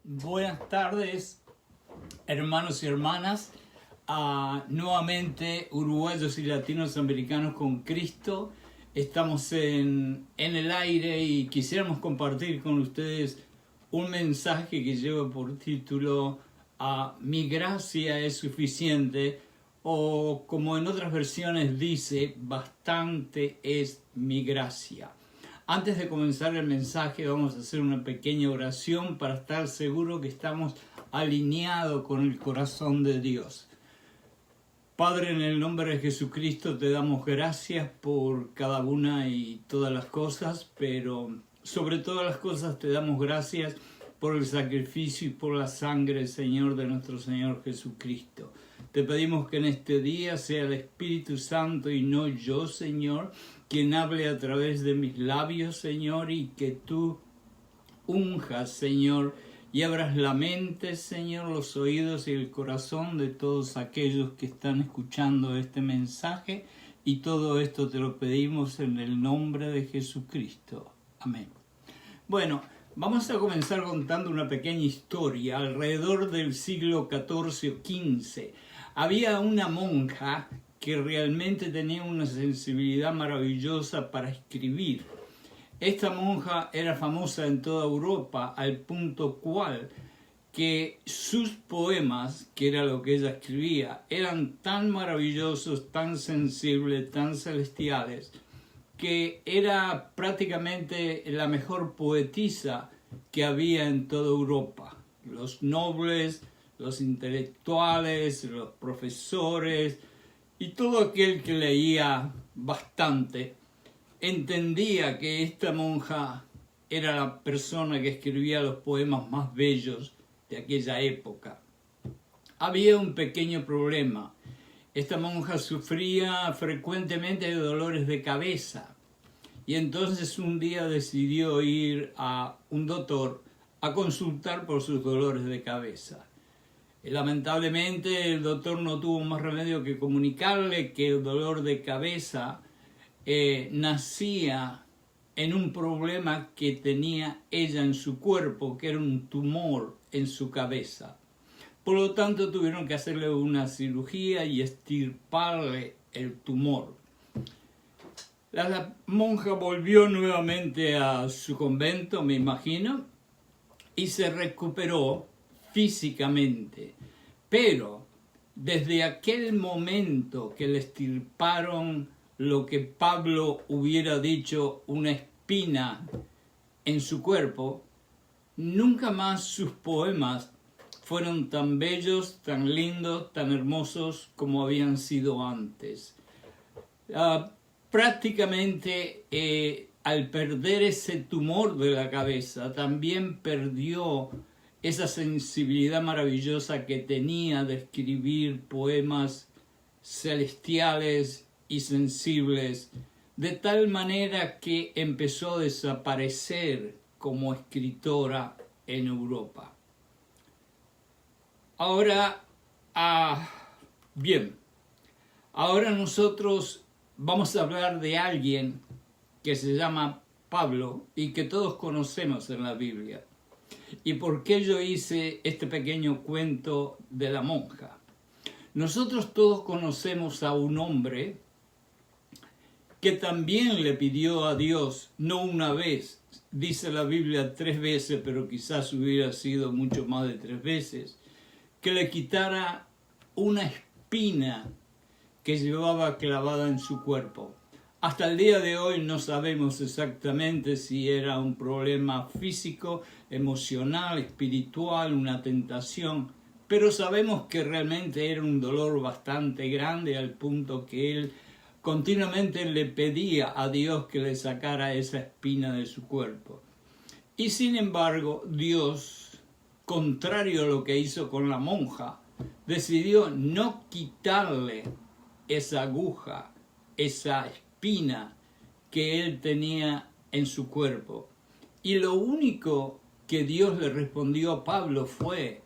Buenas tardes, hermanos y hermanas, nuevamente uruguayos y latinoamericanos con Cristo. Estamos en el aire y quisiéramos compartir con ustedes un mensaje que lleva por título Mi gracia es suficiente, o como en otras versiones dice, bastante es mi gracia. Antes de comenzar el mensaje vamos a hacer una pequeña oración para estar seguros que estamos alineados con el corazón de Dios. Padre, en el nombre de Jesucristo te damos gracias por cada una y todas las cosas, pero sobre todas las cosas te damos gracias por el sacrificio y por la sangre, Señor, de nuestro Señor Jesucristo. Te pedimos que en este día sea el Espíritu Santo y no yo, Señor, quien hable a través de mis labios, Señor, y que tú unjas, Señor, y abras la mente, Señor, los oídos y el corazón de todos aquellos que están escuchando este mensaje, y todo esto te lo pedimos en el nombre de Jesucristo. Amén. Bueno, vamos a comenzar contando una pequeña historia. Alrededor del siglo XIV o XV había una monja que realmente tenía una sensibilidad maravillosa para escribir. Esta monja era famosa en toda Europa al punto cual que sus poemas, que era lo que ella escribía, eran tan maravillosos, tan sensibles, tan celestiales, que era prácticamente la mejor poetisa que había en toda Europa. Los nobles, los intelectuales, los profesores y todo aquel que leía bastante entendía que esta monja era la persona que escribía los poemas más bellos de aquella época. Había un pequeño problema. Esta monja sufría frecuentemente de dolores de cabeza y entonces un día decidió ir a un doctor a consultar por sus dolores de cabeza. Lamentablemente el doctor no tuvo más remedio que comunicarle que el dolor de cabeza nacía en un problema que tenía ella en su cuerpo, que era un tumor en su cabeza. Por lo tanto, tuvieron que hacerle una cirugía y extirparle el tumor. La monja volvió nuevamente a su convento, me imagino, y se recuperó físicamente. Pero desde aquel momento que le extirparon lo que Pablo hubiera dicho una espina en su cuerpo, nunca más sus poemas fueron tan bellos, tan lindos, tan hermosos como habían sido antes. Prácticamente al perder ese tumor de la cabeza, también perdió esa sensibilidad maravillosa que tenía de escribir poemas celestiales y sensibles, de tal manera que empezó a desaparecer como escritora en Europa. Ahora, ahora nosotros vamos a hablar de alguien que se llama Pablo y que todos conocemos en la Biblia. ¿Y por qué yo hice este pequeño cuento de la monja? Nosotros todos conocemos a un hombre que también le pidió a Dios, no una vez, dice la Biblia 3 veces, pero quizás hubiera sido mucho más de 3 veces, que le quitara una espina que llevaba clavada en su cuerpo. Hasta el día de hoy no sabemos exactamente si era un problema físico, emocional, espiritual, una tentación, pero sabemos que realmente era un dolor bastante grande al punto que él continuamente le pedía a Dios que le sacara esa espina de su cuerpo. Y sin embargo, Dios, contrario a lo que hizo con la monja, decidió no quitarle esa aguja, esa espina que él tenía en su cuerpo. Y lo único que Dios le respondió a Pablo fue: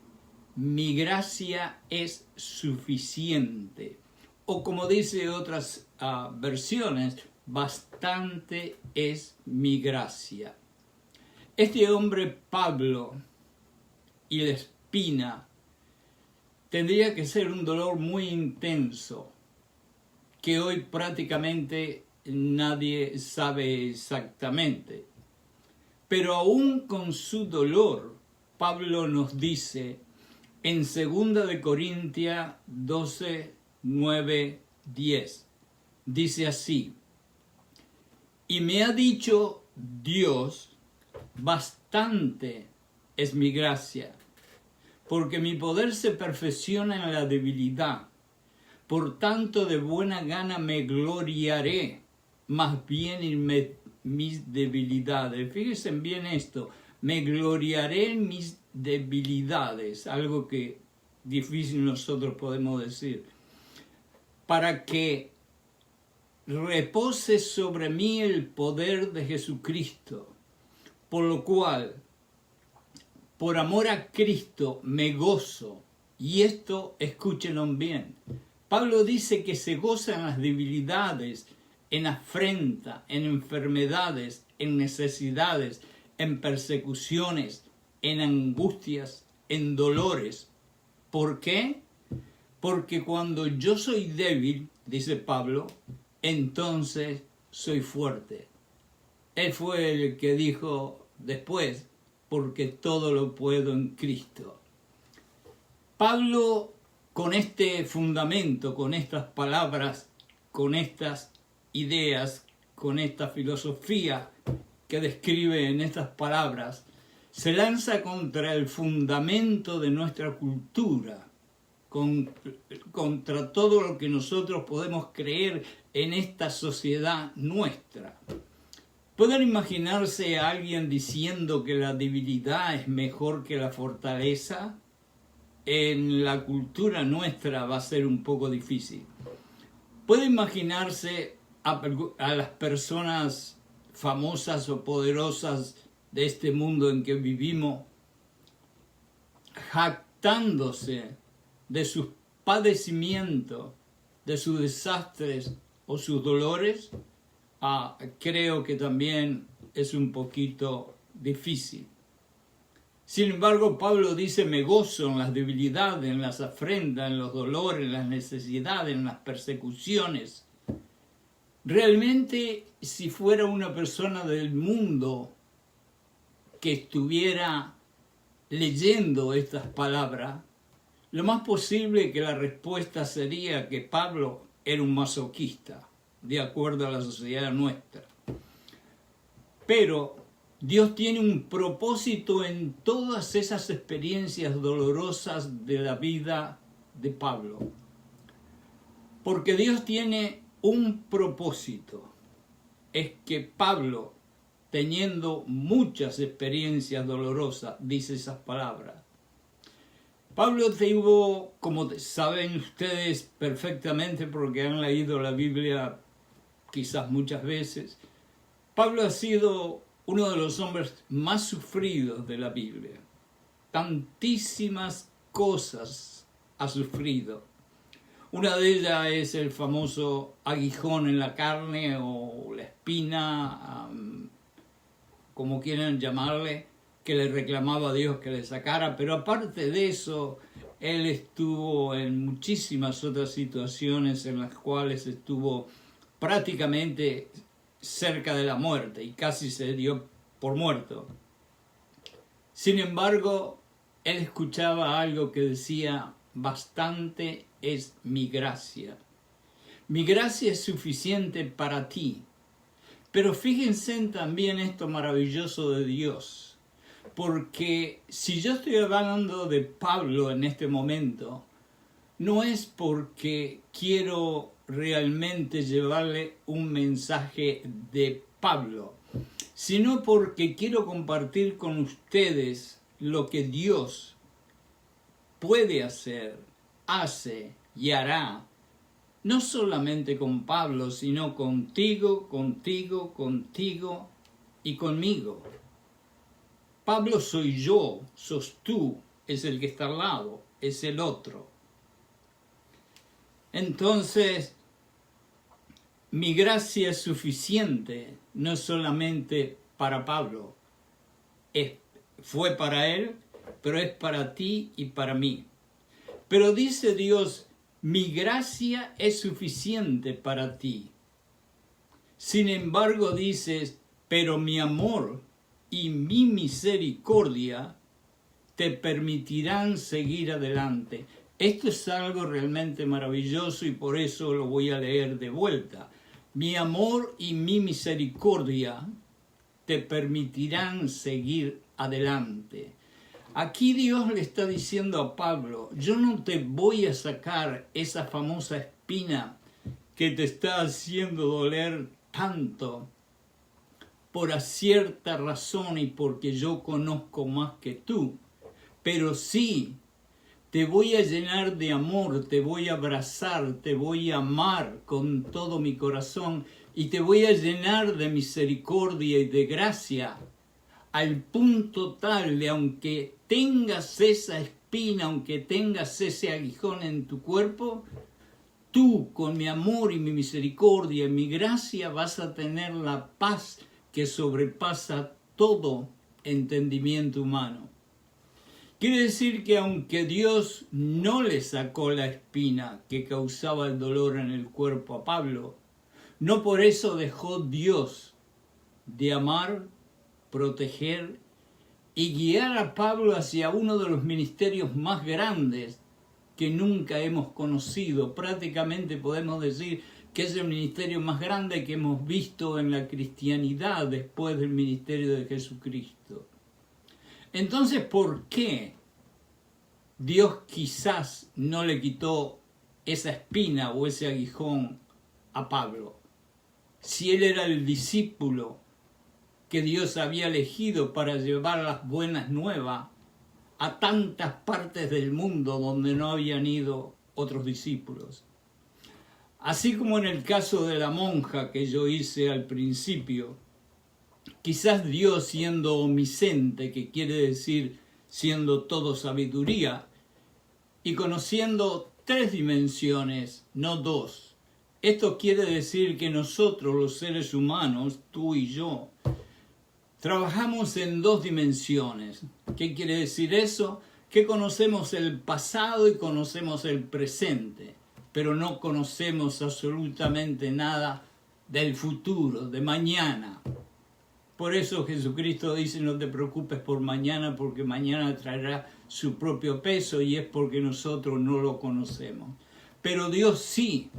mi gracia es suficiente. O como dice otras versiones, bastante es mi gracia. Este hombre Pablo y la espina, tendría que ser un dolor muy intenso, que hoy prácticamente nadie sabe exactamente. Pero aún con su dolor, Pablo nos dice en 2 de Corintios 12, 9, 10, dice así: y me ha dicho Dios, bastante es mi gracia, porque mi poder se perfecciona en la debilidad. Por tanto, de buena gana me gloriaré, más bien en mis debilidades. Fíjense bien esto, me gloriaré en mis debilidades, algo que difícil nosotros podemos decir, para que repose sobre mí el poder de Jesucristo, por lo cual, por amor a Cristo, me gozo. Y esto, escúchenlo bien, Pablo dice que se goza en las debilidades, en afrenta, en enfermedades, en necesidades, en persecuciones, en angustias, en dolores. ¿Por qué? Porque cuando yo soy débil, dice Pablo, entonces soy fuerte. Él fue el que dijo después, porque todo lo puedo en Cristo. Pablo, con este fundamento, con estas palabras, con estas ideas, con esta filosofía que describe en estas palabras, se lanza contra el fundamento de nuestra cultura, contra todo lo que nosotros podemos creer en esta sociedad nuestra. ¿Pueden imaginarse a alguien diciendo que la debilidad es mejor que la fortaleza? En la cultura nuestra va a ser un poco difícil. ¿Puede imaginarse a las personas famosas o poderosas de este mundo en que vivimos jactándose de sus padecimientos, de sus desastres o sus dolores? Creo que también es un poquito difícil. Sin embargo, Pablo dice, me gozo en las debilidades, en las afrentas, en los dolores, en las necesidades, en las persecuciones. Realmente, si fuera una persona del mundo que estuviera leyendo estas palabras, lo más posible que la respuesta sería que Pablo era un masoquista, de acuerdo a la sociedad nuestra. Pero Dios tiene un propósito en todas esas experiencias dolorosas de la vida de Pablo. Porque Dios tiene un propósito. Es que Pablo, teniendo muchas experiencias dolorosas, dice esas palabras. Pablo tuvo, como saben ustedes perfectamente porque han leído la Biblia quizás muchas veces, Pablo ha sido uno de los hombres más sufridos de la Biblia. Tantísimas cosas ha sufrido. Una de ellas es el famoso aguijón en la carne o la espina, como quieran llamarle, que le reclamaba a Dios que le sacara. Pero aparte de eso, él estuvo en muchísimas otras situaciones en las cuales estuvo prácticamente cerca de la muerte y casi se dio por muerto. Sin embargo, él escuchaba algo que decía, bastante es mi gracia. Mi gracia es suficiente para ti. Pero fíjense también esto maravilloso de Dios, porque si yo estoy hablando de Pablo en este momento, no es porque quiero realmente llevarle un mensaje de Pablo, sino porque quiero compartir con ustedes lo que Dios puede hacer, hace y hará, no solamente con Pablo, sino contigo, contigo, contigo y conmigo. Pablo soy yo, sos tú, es el que está al lado, es el otro. Entonces, mi gracia es suficiente, no solamente para Pablo, fue para él, pero es para ti y para mí. Pero dice Dios, mi gracia es suficiente para ti. Sin embargo dices, pero mi amor y mi misericordia te permitirán seguir adelante. Esto es algo realmente maravilloso y por eso lo voy a leer de vuelta. Mi amor y mi misericordia te permitirán seguir adelante. Aquí Dios le está diciendo a Pablo, yo no te voy a sacar esa famosa espina que te está haciendo doler tanto por cierta razón y porque yo conozco más que tú, pero sí te voy a llenar de amor, te voy a abrazar, te voy a amar con todo mi corazón y te voy a llenar de misericordia y de gracia, al punto tal de aunque tengas esa espina, aunque tengas ese aguijón en tu cuerpo, tú con mi amor y mi misericordia y mi gracia vas a tener la paz que sobrepasa todo entendimiento humano. Quiere decir que aunque Dios no le sacó la espina que causaba el dolor en el cuerpo a Pablo, no por eso dejó Dios de amar, proteger y guiar a Pablo hacia uno de los ministerios más grandes que nunca hemos conocido. Prácticamente podemos decir que es el ministerio más grande que hemos visto en la cristianidad después del ministerio de Jesucristo. Entonces, ¿por qué Dios quizás no le quitó esa espina o ese aguijón a Pablo? Si él era el discípulo que Dios había elegido para llevar las buenas nuevas a tantas partes del mundo donde no habían ido otros discípulos. Así como en el caso de la monja que yo hice al principio, quizás Dios, siendo omnisciente, que quiere decir siendo todo sabiduría, y conociendo 3 dimensiones, no 2. Esto quiere decir que nosotros, los seres humanos, tú y yo, trabajamos en 2 dimensiones. ¿Qué quiere decir eso? Que conocemos el pasado y conocemos el presente, pero no conocemos absolutamente nada del futuro, de mañana. Por eso Jesucristo dice, no te preocupes por mañana, porque mañana traerá su propio peso, y es porque nosotros no lo conocemos. Pero Dios sí.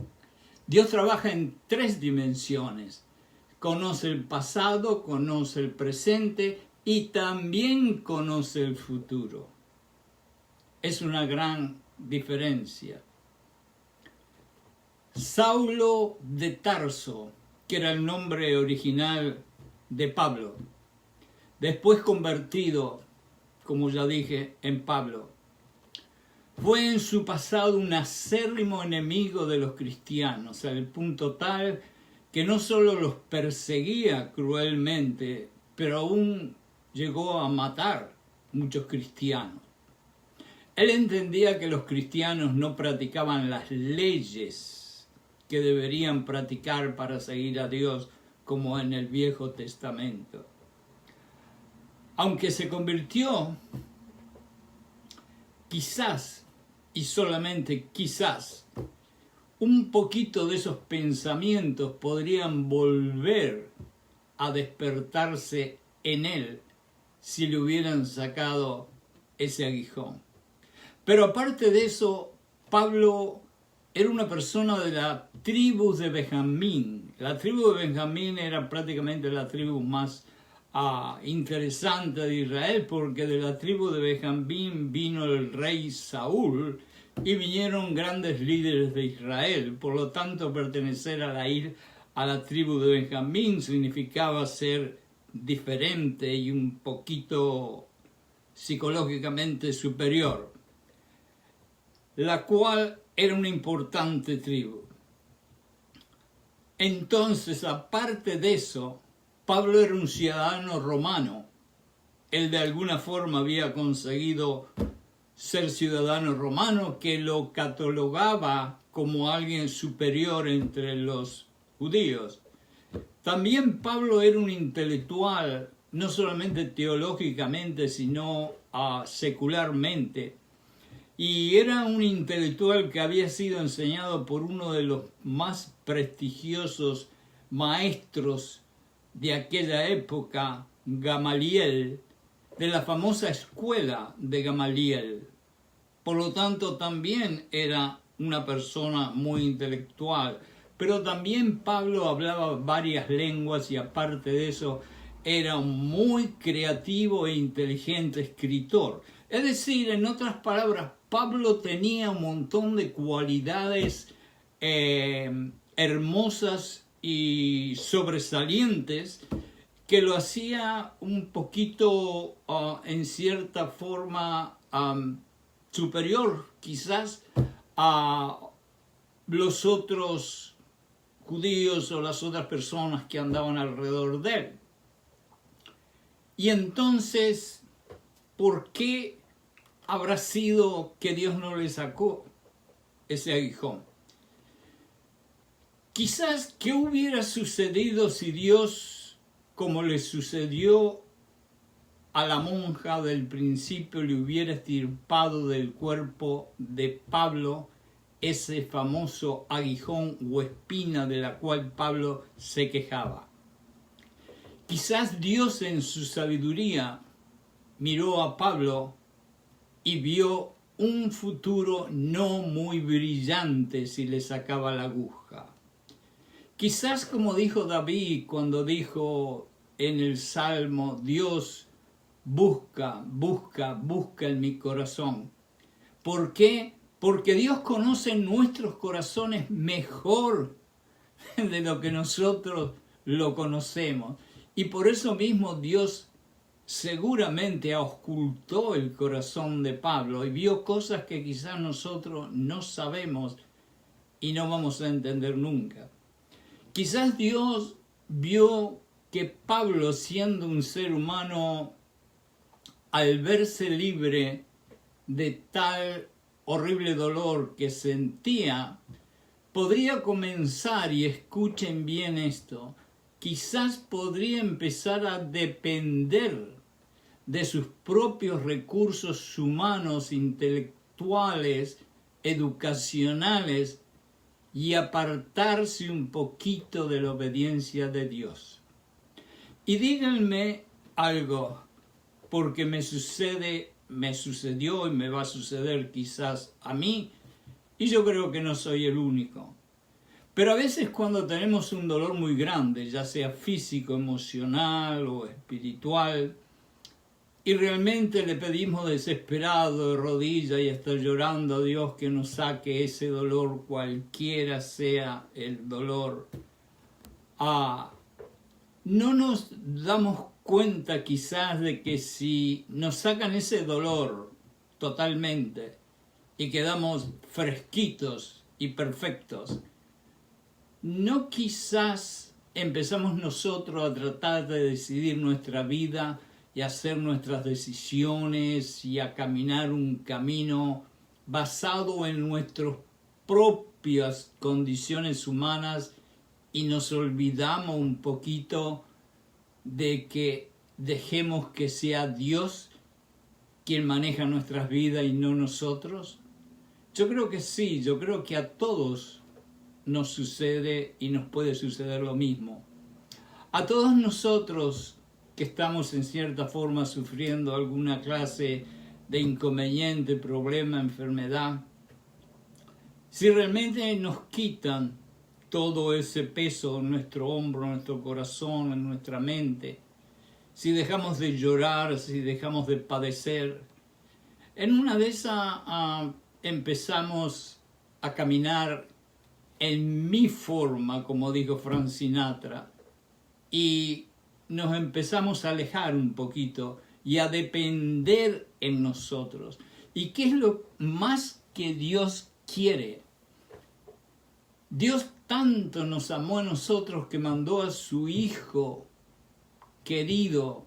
Dios trabaja en 3 dimensiones. Conoce el pasado, conoce el presente y también conoce el futuro. Es una gran diferencia. Saulo de Tarso, que era el nombre original de Pablo, después convertido, como ya dije, en Pablo, fue en su pasado un acérrimo enemigo de los cristianos, al punto tal que no solo los perseguía cruelmente, pero aún llegó a matar muchos cristianos. Él entendía que los cristianos no practicaban las leyes que deberían practicar para seguir a Dios, como en el Viejo Testamento. Aunque se convirtió, quizás, y solamente quizás, un poquito de esos pensamientos podrían volver a despertarse en él si le hubieran sacado ese aguijón. Pero aparte de eso, Pablo era una persona de la tribu de Benjamín. La tribu de Benjamín era prácticamente la tribu más interesante de Israel, porque de la tribu de Benjamín vino el rey Saúl y vinieron grandes líderes de Israel. Por lo tanto, pertenecer a la tribu de Benjamín significaba ser diferente y un poquito psicológicamente superior, la cual era una importante tribu. Entonces, aparte de eso, Pablo era un ciudadano romano. Él de alguna forma había conseguido ser ciudadano romano, que lo catalogaba como alguien superior entre los judíos. También Pablo era un intelectual no solamente teológicamente, sino secularmente. Y era un intelectual que había sido enseñado por uno de los más prestigiosos maestros de aquella época, Gamaliel, de la famosa escuela de Gamaliel. Por lo tanto, también era una persona muy intelectual. Pero también Pablo hablaba varias lenguas y aparte de eso era un muy creativo e inteligente escritor. Es decir, en otras palabras, Pablo tenía un montón de cualidades hermosas y sobresalientes que lo hacía un poquito, en cierta forma, superior quizás a los otros judíos o las otras personas que andaban alrededor de él. Y entonces, ¿por qué habrá sido que Dios no le sacó ese aguijón? Quizás, ¿qué hubiera sucedido si Dios, como le sucedió a la monja del principio, le hubiera extirpado del cuerpo de Pablo ese famoso aguijón o espina de la cual Pablo se quejaba? Quizás Dios en su sabiduría miró a Pablo y vio un futuro no muy brillante si le sacaba la aguja. Quizás como dijo David cuando dijo en el Salmo, Dios busca en mi corazón. ¿Por qué? Porque Dios conoce nuestros corazones mejor de lo que nosotros lo conocemos. Y por eso mismo Dios seguramente ocultó el corazón de Pablo y vio cosas que quizás nosotros no sabemos y no vamos a entender nunca. Quizás Dios vio que Pablo, siendo un ser humano, al verse libre de tal horrible dolor que sentía, podría comenzar, y escuchen bien esto, quizás podría empezar a depender de sus propios recursos humanos, intelectuales, educacionales, y apartarse un poquito de la obediencia de Dios. Y díganme algo, porque me sucedió y me va a suceder quizás a mí, y yo creo que no soy el único. Pero a veces cuando tenemos un dolor muy grande, ya sea físico, emocional o espiritual, y realmente le pedimos desesperado de rodillas y hasta llorando a Dios que nos saque ese dolor, cualquiera sea el dolor, no nos damos cuenta quizás de que si nos sacan ese dolor totalmente y quedamos fresquitos y perfectos, no quizás empezamos nosotros a tratar de decidir nuestra vida y hacer nuestras decisiones y a caminar un camino basado en nuestras propias condiciones humanas y nos olvidamos un poquito de que dejemos que sea Dios quien maneja nuestras vidas y no nosotros? Yo creo que sí, yo creo que a todos nos sucede y nos puede suceder lo mismo. A todos nosotros que estamos en cierta forma sufriendo alguna clase de inconveniente, problema, enfermedad, si realmente nos quitan todo ese peso en nuestro hombro, en nuestro corazón, en nuestra mente, si dejamos de llorar, si dejamos de padecer, en una de esas empezamos a caminar en mi forma, como dijo Frank Sinatra, y nos empezamos a alejar un poquito y a depender en nosotros. ¿Y qué es lo más que Dios quiere? Dios tanto nos amó a nosotros que mandó a su Hijo querido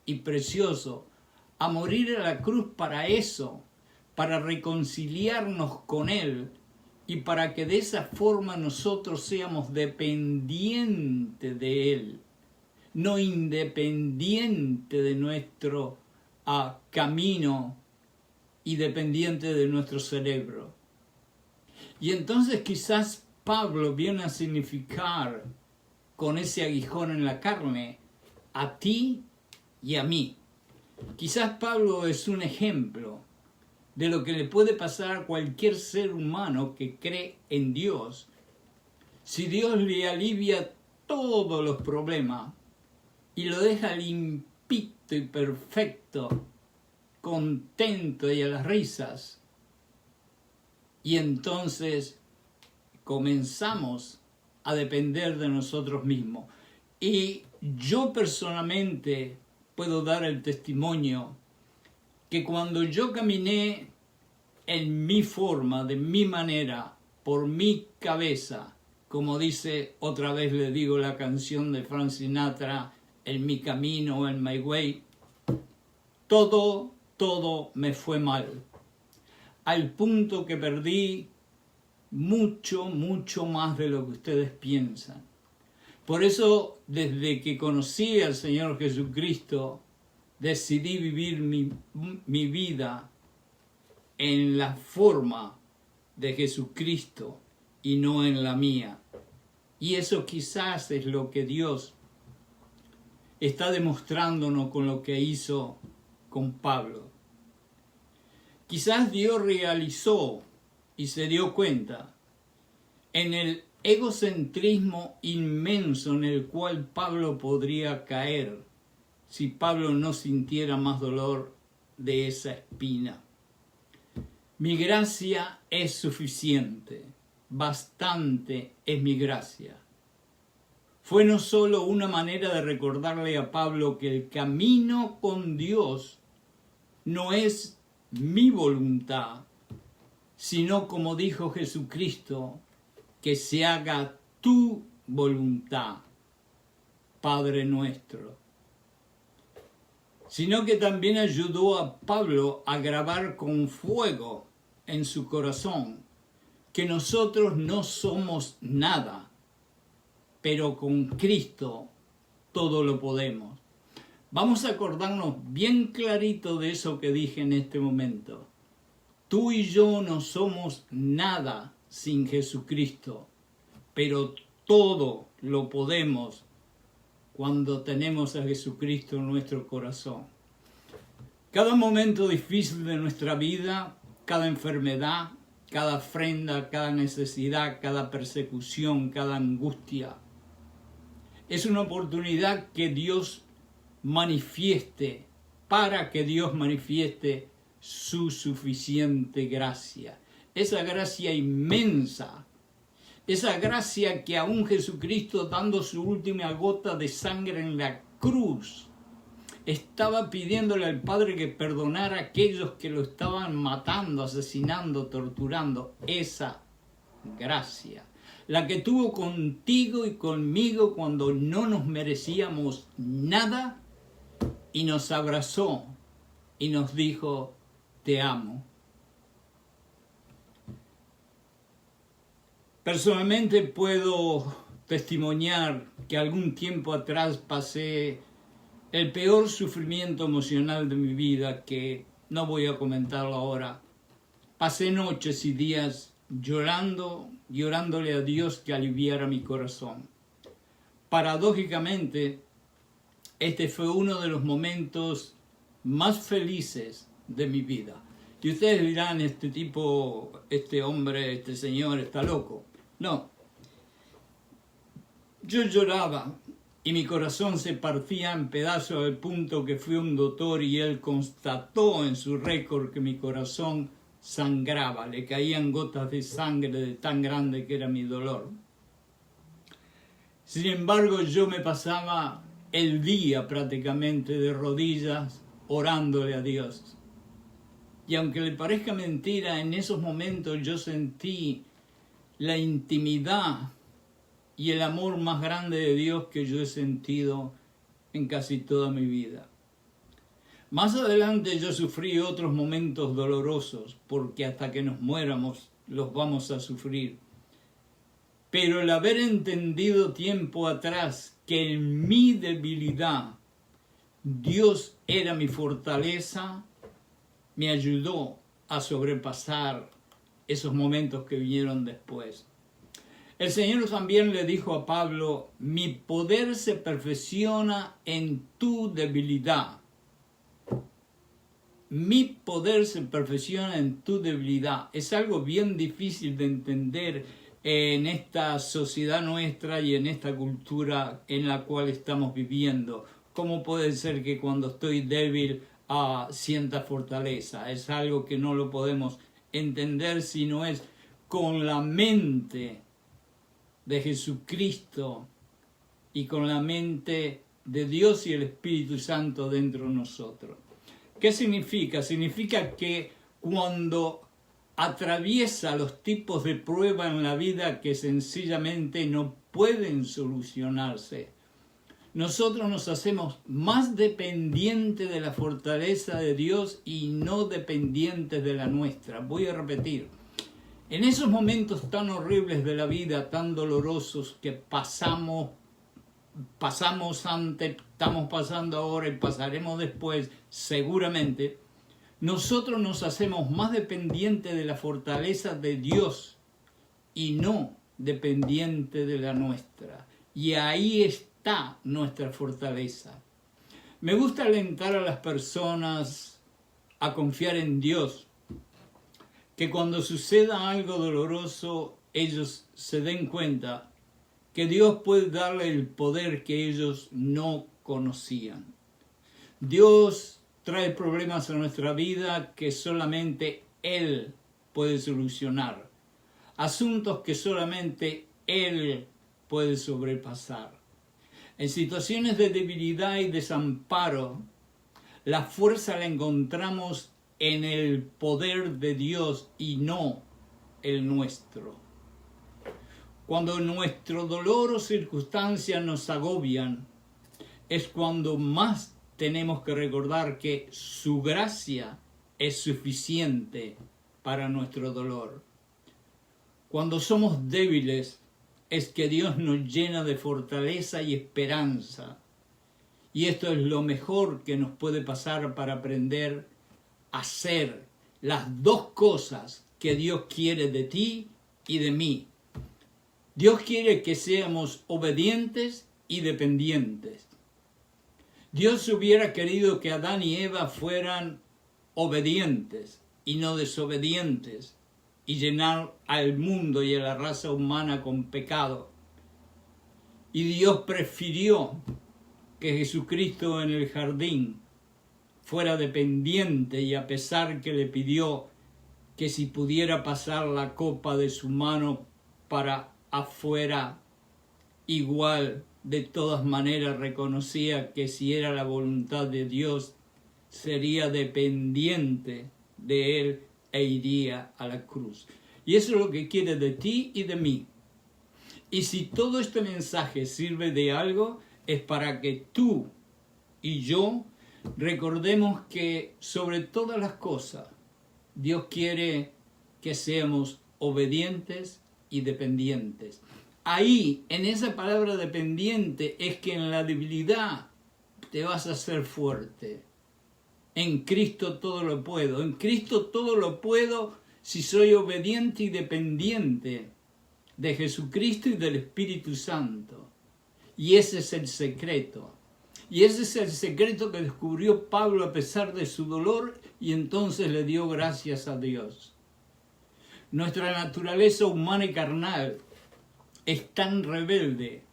y precioso a morir a la cruz para eso, para reconciliarnos con Él y para que de esa forma nosotros seamos dependientes de Él. no independiente de nuestro camino y dependiente de nuestro cerebro. Y entonces quizás Pablo viene a significar con ese aguijón en la carne a ti y a mí. Quizás Pablo es un ejemplo de lo que le puede pasar a cualquier ser humano que cree en Dios. Si Dios le alivia todos los problemas y lo deja limpito y perfecto, contento y a las risas, y entonces comenzamos a depender de nosotros mismos. Y yo personalmente puedo dar el testimonio que cuando yo caminé en mi forma, de mi manera, por mi cabeza, como dice, otra vez le digo la canción de Frank Sinatra, en mi camino, en my way, todo me fue mal, al punto que perdí mucho más de lo que ustedes piensan. Por eso, desde que conocí al Señor Jesucristo, decidí vivir mi vida en la forma de Jesucristo y no en la mía. Y eso quizás es lo que Dios está demostrándonos con lo que hizo con Pablo. Quizás Dios realizó y se dio cuenta en el egocentrismo inmenso en el cual Pablo podría caer si Pablo no sintiera más dolor de esa espina. Mi gracia es suficiente, bastante es mi gracia. Fue no solo una manera de recordarle a Pablo que el camino con Dios no es mi voluntad, sino, como dijo Jesucristo, que se haga tu voluntad, Padre nuestro. Sino que también ayudó a Pablo a grabar con fuego en su corazón que nosotros no somos nada, pero con Cristo todo lo podemos. Vamos a acordarnos bien clarito de eso que dije en este momento. Tú y yo no somos nada sin Jesucristo, pero todo lo podemos cuando tenemos a Jesucristo en nuestro corazón. Cada momento difícil de nuestra vida, cada enfermedad, cada ofrenda, cada necesidad, cada persecución, cada angustia, es una oportunidad que Dios manifieste, para que Dios manifieste su suficiente gracia. Esa gracia inmensa, esa gracia que aún Jesucristo, dando su última gota de sangre en la cruz, estaba pidiéndole al Padre que perdonara a aquellos que lo estaban matando, asesinando, torturando. Esa gracia, la que tuvo contigo y conmigo cuando no nos merecíamos nada, y nos abrazó y nos dijo, te amo. Personalmente puedo testimoniar que algún tiempo atrás pasé el peor sufrimiento emocional de mi vida, que no voy a comentarlo ahora. Pasé noches y días llorándole a Dios que aliviara mi corazón. Paradójicamente, este fue uno de los momentos más felices de mi vida. Y ustedes dirán, este tipo, este hombre, este señor está loco. No. Yo lloraba y mi corazón se partía en pedazos al punto que fui a un doctor y él constató en su récord que mi corazón sangraba, le caían gotas de sangre de tan grande que era mi dolor. Sin embargo, yo me pasaba el día prácticamente de rodillas orándole a Dios. Y aunque le parezca mentira, en esos momentos yo sentí la intimidad y el amor más grande de Dios que yo he sentido en casi toda mi vida. Más adelante yo sufrí otros momentos dolorosos, porque hasta que nos muéramos los vamos a sufrir. Pero el haber entendido tiempo atrás que en mi debilidad Dios era mi fortaleza, me ayudó a sobrepasar esos momentos que vinieron después. El Señor también le dijo a Pablo, mi poder se perfecciona en tu debilidad. Mi poder se perfecciona en tu debilidad. Es algo bien difícil de entender en esta sociedad nuestra y en esta cultura en la cual estamos viviendo. ¿Cómo puede ser que cuando estoy débil sienta fortaleza? Es algo que no lo podemos entender si no es con la mente de Jesucristo y con la mente de Dios y el Espíritu Santo dentro de nosotros. ¿Qué significa? Significa que cuando atraviesa los tipos de prueba en la vida que sencillamente no pueden solucionarse, nosotros nos hacemos más dependientes de la fortaleza de Dios y no dependientes de la nuestra. Voy a repetir. En esos momentos tan horribles de la vida, tan dolorosos que pasamos antes, estamos pasando ahora y pasaremos después, seguramente, nosotros nos hacemos más dependientes de la fortaleza de Dios y no dependientes de la nuestra. Y ahí está nuestra fortaleza. Me gusta alentar a las personas a confiar en Dios, que cuando suceda algo doloroso, ellos se den cuenta que Dios puede darle el poder que ellos no conocían. Dios trae problemas a nuestra vida que solamente Él puede solucionar. Asuntos que solamente Él puede sobrepasar. En situaciones de debilidad y desamparo, la fuerza la encontramos en el poder de Dios y no el nuestro. Cuando nuestro dolor o circunstancias nos agobian, es cuando más tenemos que recordar que su gracia es suficiente para nuestro dolor. Cuando somos débiles, es que Dios nos llena de fortaleza y esperanza. Y esto es lo mejor que nos puede pasar para aprender a hacer las dos cosas que Dios quiere de ti y de mí. Dios quiere que seamos obedientes y dependientes. Dios hubiera querido que Adán y Eva fueran obedientes y no desobedientes y llenar al mundo y a la raza humana con pecado. Y Dios prefirió que Jesucristo en el jardín fuera dependiente, y a pesar que le pidió que si pudiera pasar la copa de su mano para afuera, igual de todas maneras reconocía que si era la voluntad de Dios, sería dependiente de Él e iría a la cruz. Y eso es lo que quiere de ti y de mí. Y si todo este mensaje sirve de algo, es para que tú y yo recordemos que sobre todas las cosas, Dios quiere que seamos obedientes y dependientes. Ahí, en esa palabra dependiente, es que en la debilidad te vas a hacer fuerte. En Cristo todo lo puedo. En Cristo todo lo puedo si soy obediente y dependiente de Jesucristo y del Espíritu Santo. Y ese es el secreto. Y ese es el secreto que descubrió Pablo a pesar de su dolor, y entonces le dio gracias a Dios. Nuestra naturaleza humana y carnal es tan rebelde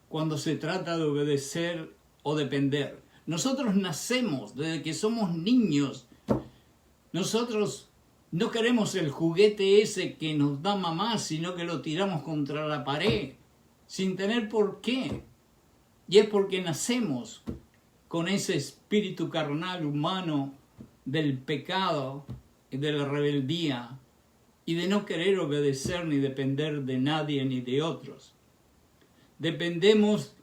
cuando se trata de obedecer o depender. Nosotros nacemos desde que somos niños. Nosotros no queremos el juguete ese que nos da mamá, sino que lo tiramos contra la pared, sin tener por qué. Y es porque nacemos con ese espíritu carnal humano del pecado y de la rebeldía y de no querer obedecer ni depender de nadie ni de otros. Dependemos,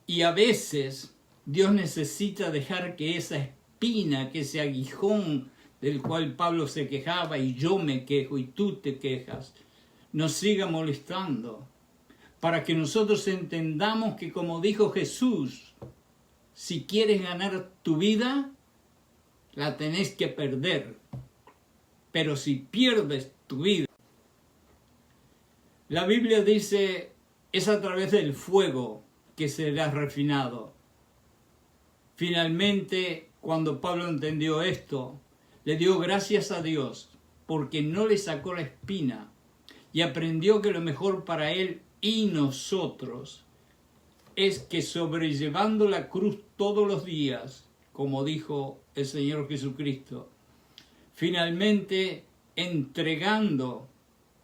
y a veces Dios necesita dejar que esa espina, que ese aguijón del cual Pablo se quejaba y yo me quejo y tú te quejas, nos siga molestando para que nosotros entendamos que, como dijo Jesús, si quieres ganar tu vida, la tenés que perder. Pero si pierdes tu vida, la Biblia dice, es a través del fuego que serás refinado. Finalmente, cuando Pablo entendió esto, le dio gracias a Dios porque no le sacó la espina y aprendió que lo mejor para él y nosotros es que sobrellevando la cruz todos los días, como dijo el Señor Jesucristo, finalmente entregando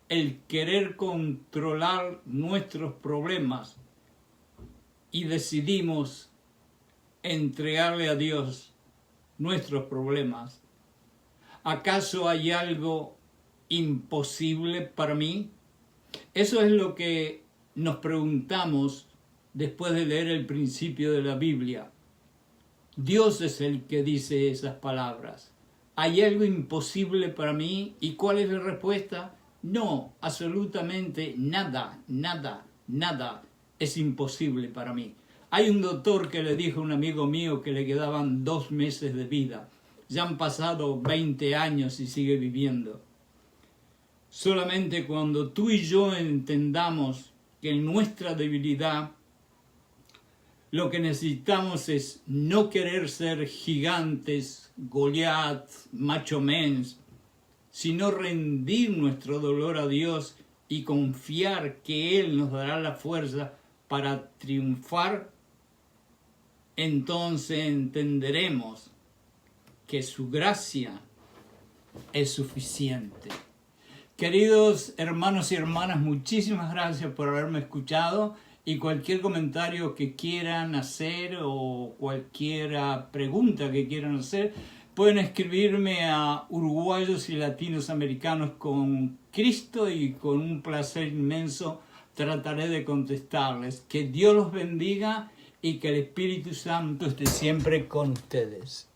el querer controlar nuestros problemas y decidimos entregarle a Dios nuestros problemas. ¿Acaso hay algo imposible para mí? Eso es lo que nos preguntamos después de leer el principio de la Biblia. Dios es el que dice esas palabras. ¿Hay algo imposible para mí? ¿Y cuál es la respuesta? No, absolutamente nada, nada, nada es imposible para mí. Hay un doctor que le dijo a un amigo mío que le quedaban 2 meses de vida. Ya han pasado 20 años y sigue viviendo. Solamente cuando tú y yo entendamos que en nuestra debilidad lo que necesitamos es no querer ser gigantes, Goliat, macho mens, sino rendir nuestro dolor a Dios y confiar que Él nos dará la fuerza para triunfar, entonces entenderemos que su gracia es suficiente. Queridos hermanos y hermanas, muchísimas gracias por haberme escuchado y cualquier comentario que quieran hacer o cualquier pregunta que quieran hacer, pueden escribirme a Uruguayos y Latinos Americanos con Cristo y con un placer inmenso trataré de contestarles. Que Dios los bendiga y que el Espíritu Santo esté siempre con ustedes.